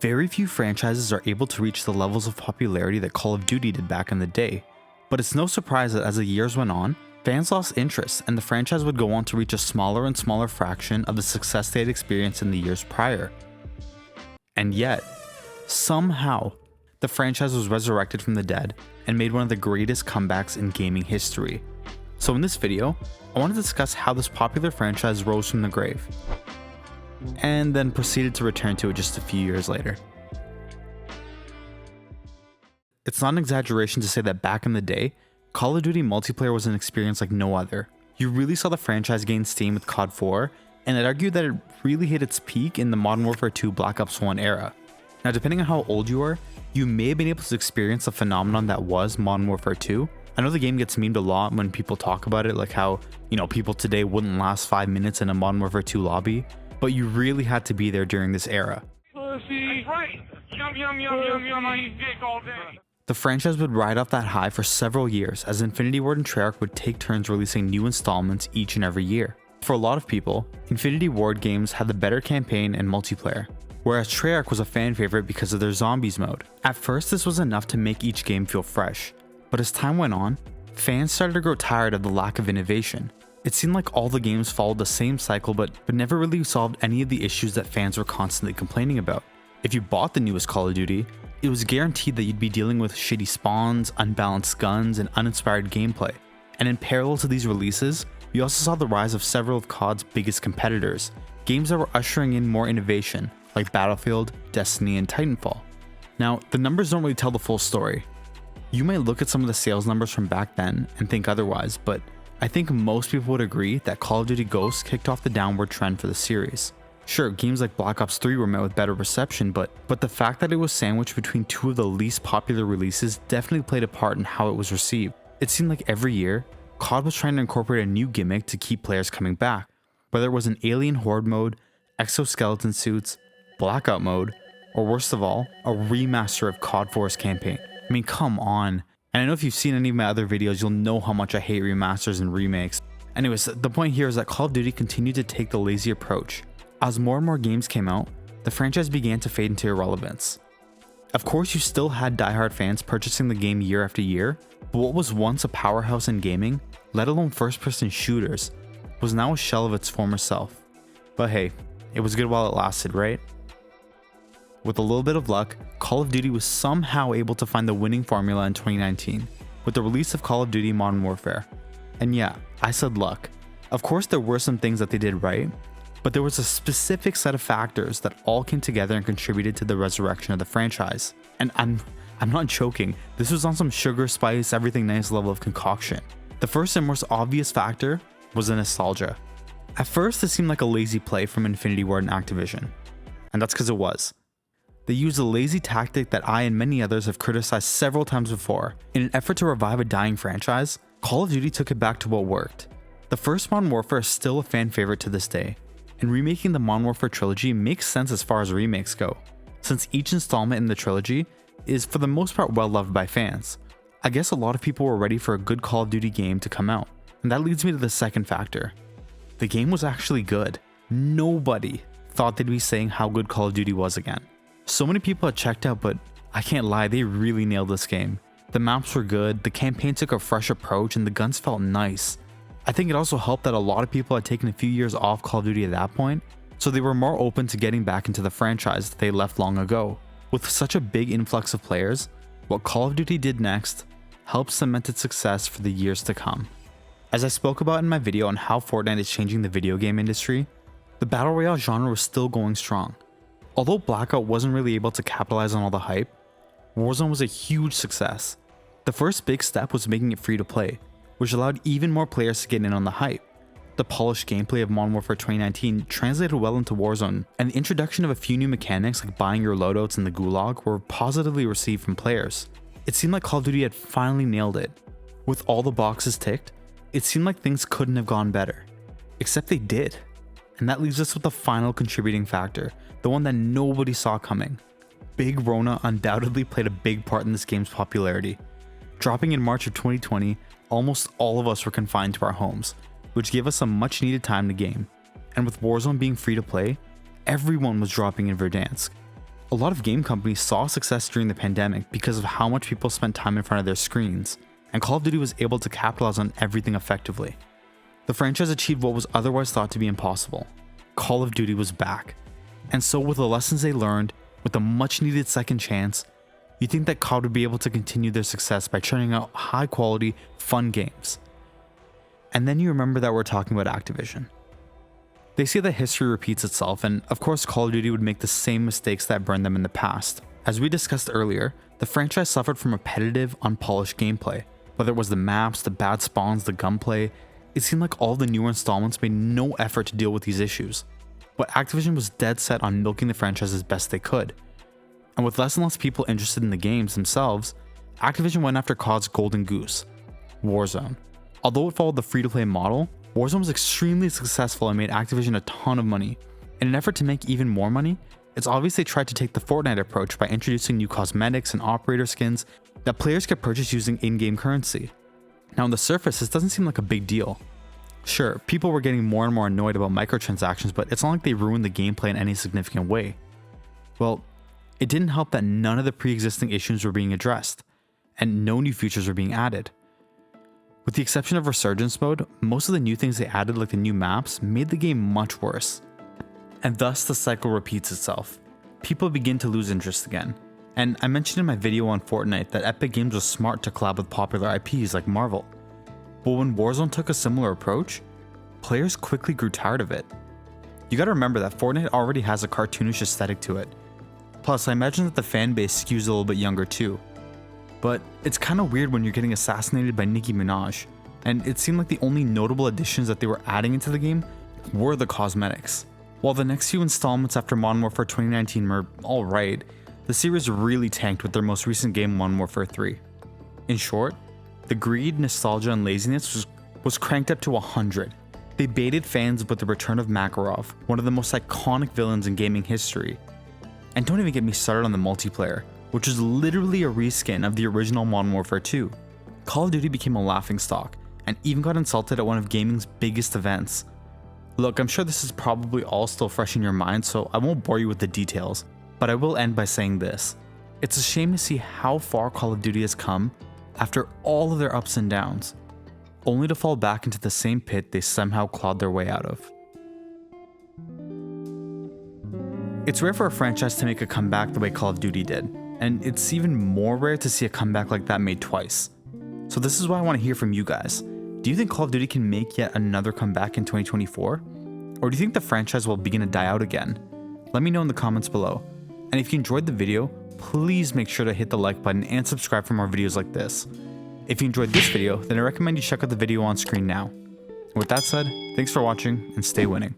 Very few franchises are able to reach the levels of popularity that Call of Duty did back in the day, but it's no surprise that as the years went on, fans lost interest and the franchise would go on to reach a smaller and smaller fraction of the success they had experienced in the years prior. And yet, somehow, the franchise was resurrected from the dead and made one of the greatest comebacks in gaming history. So in this video, I want to discuss how this popular franchise rose from the grave, and then proceeded to return to it just a few years later. It's not an exaggeration to say that back in the day, Call of Duty multiplayer was an experience like no other. You really saw the franchise gain steam with COD 4, and I'd argue that it really hit its peak in the Modern Warfare 2 Black Ops 1 era. Now, depending on how old you are, you may have been able to experience the phenomenon that was Modern Warfare 2. I know the game gets memed a lot when people talk about it, like how, people today wouldn't last 5 minutes in a Modern Warfare 2 lobby, but you really had to be there during this era. Pussy. Yum, yum, yum, yum, yum, I eat dick all day. The franchise would ride off that high for several years, as Infinity Ward and Treyarch would take turns releasing new installments each and every year. For a lot of people, Infinity Ward games had the better campaign and multiplayer, whereas Treyarch was a fan favorite because of their zombies mode. At first, this was enough to make each game feel fresh, but as time went on, fans started to grow tired of the lack of innovation. It seemed like all the games followed the same cycle but never really solved any of the issues that fans were constantly complaining about. If you bought the newest Call of Duty, it was guaranteed that you'd be dealing with shitty spawns, unbalanced guns, and uninspired gameplay. And in parallel to these releases, we also saw the rise of several of COD's biggest competitors, games that were ushering in more innovation, like Battlefield, Destiny, and Titanfall. Now, the numbers don't really tell the full story. You might look at some of the sales numbers from back then and think otherwise, but I think most people would agree that Call of Duty Ghosts kicked off the downward trend for the series. Sure, games like Black Ops 3 were met with better reception, but the fact that it was sandwiched between two of the least popular releases definitely played a part in how it was received. It seemed like every year, COD was trying to incorporate a new gimmick to keep players coming back, whether it was an alien horde mode, exoskeleton suits, blackout mode, or worst of all, a remaster of COD 4's campaign. I mean, come on. And I know if you've seen any of my other videos, you'll know how much I hate remasters and remakes. Anyways, the point here is that Call of Duty continued to take the lazy approach. As more and more games came out, the franchise began to fade into irrelevance. Of course, you still had diehard fans purchasing the game year after year, but what was once a powerhouse in gaming, let alone first-person shooters, was now a shell of its former self. But hey, it was good while it lasted, right? With a little bit of luck, Call of Duty was somehow able to find the winning formula in 2019, with the release of Call of Duty Modern Warfare. And yeah, I said luck. Of course, there were some things that they did right, but there was a specific set of factors that all came together and contributed to the resurrection of the franchise. And I'm not joking, this was on some sugar spice, everything nice level of concoction. The first and most obvious factor was the nostalgia. At first, this seemed like a lazy play from Infinity Ward and Activision, and that's because it was. They used a lazy tactic that I and many others have criticized several times before. In an effort to revive a dying franchise, Call of Duty took it back to what worked. The first Modern Warfare is still a fan favorite to this day, and remaking the Modern Warfare trilogy makes sense as far as remakes go, since each installment in the trilogy is for the most part well loved by fans. I guess a lot of people were ready for a good Call of Duty game to come out, and that leads me to the second factor. The game was actually good. Nobody thought they'd be saying how good Call of Duty was again. So many people had checked out, but I can't lie, they really nailed this game. The maps were good, the campaign took a fresh approach, and the guns felt nice. I think it also helped that a lot of people had taken a few years off Call of Duty at that point, so they were more open to getting back into the franchise that they left long ago. With such a big influx of players, what Call of Duty did next helped cement its success for the years to come. As I spoke about in my video on how Fortnite is changing the video game industry, the Battle Royale genre was still going strong. Although Blackout wasn't really able to capitalize on all the hype, Warzone was a huge success. The first big step was making it free to play, which allowed even more players to get in on the hype. The polished gameplay of Modern Warfare 2019 translated well into Warzone, and the introduction of a few new mechanics like buying your loadouts in the Gulag were positively received from players. It seemed like Call of Duty had finally nailed it. With all the boxes ticked, it seemed like things couldn't have gone better. Except they did. And that leaves us with the final contributing factor, the one that nobody saw coming. Big Rona undoubtedly played a big part in this game's popularity. Dropping in March of 2020, almost all of us were confined to our homes, which gave us some much needed time to game. And with Warzone being free to play, everyone was dropping in Verdansk. A lot of game companies saw success during the pandemic because of how much people spent time in front of their screens, and Call of Duty was able to capitalize on everything effectively. The franchise achieved what was otherwise thought to be impossible. Call of Duty was back. And so with the lessons they learned, with a much needed second chance, you think that COD would be able to continue their success by churning out high quality, fun games. And then you remember that we're talking about Activision. They say that history repeats itself, and of course Call of Duty would make the same mistakes that burned them in the past. As we discussed earlier, the franchise suffered from repetitive, unpolished gameplay. Whether it was the maps, the bad spawns, the gunplay, it seemed like all the newer installments made no effort to deal with these issues. But Activision was dead set on milking the franchise as best they could. And with less and less people interested in the games themselves, Activision went after COD's golden goose, Warzone. Although it followed the free-to-play model, Warzone was extremely successful and made Activision a ton of money. In an effort to make even more money, it's obvious they tried to take the Fortnite approach by introducing new cosmetics and operator skins that players could purchase using in-game currency. Now on the surface, this doesn't seem like a big deal. Sure, people were getting more and more annoyed about microtransactions, but it's not like they ruined the gameplay in any significant way. Well, it didn't help that none of the pre-existing issues were being addressed, and no new features were being added. With the exception of Resurgence mode, most of the new things they added, like the new maps, made the game much worse. And thus the cycle repeats itself. People begin to lose interest again. And I mentioned in my video on Fortnite that Epic Games was smart to collab with popular IPs like Marvel. But when Warzone took a similar approach, players quickly grew tired of it. You gotta remember that Fortnite already has a cartoonish aesthetic to it. Plus, I imagine that the fan base skews a little bit younger too. But it's kinda weird when you're getting assassinated by Nicki Minaj, and it seemed like the only notable additions that they were adding into the game were the cosmetics. While the next few installments after Modern Warfare 2019 were alright, the series really tanked with their most recent game, Modern Warfare 3. In short, the greed, nostalgia, and laziness was cranked up to 100. They baited fans with the return of Makarov, one of the most iconic villains in gaming history. And don't even get me started on the multiplayer, which is literally a reskin of the original Modern Warfare 2. Call of Duty became a laughingstock, and even got insulted at one of gaming's biggest events. Look, I'm sure this is probably all still fresh in your mind, so I won't bore you with the details, but I will end by saying this. It's a shame to see how far Call of Duty has come after all of their ups and downs, only to fall back into the same pit they somehow clawed their way out of. It's rare for a franchise to make a comeback the way Call of Duty did, and it's even more rare to see a comeback like that made twice. So this is why I want to hear from you guys. Do you think Call of Duty can make yet another comeback in 2024? Or do you think the franchise will begin to die out again? Let me know in the comments below. And if you enjoyed the video, please make sure to hit the like button and subscribe for more videos like this. If you enjoyed this video, then I recommend you check out the video on screen now. And with that said, thanks for watching and stay winning.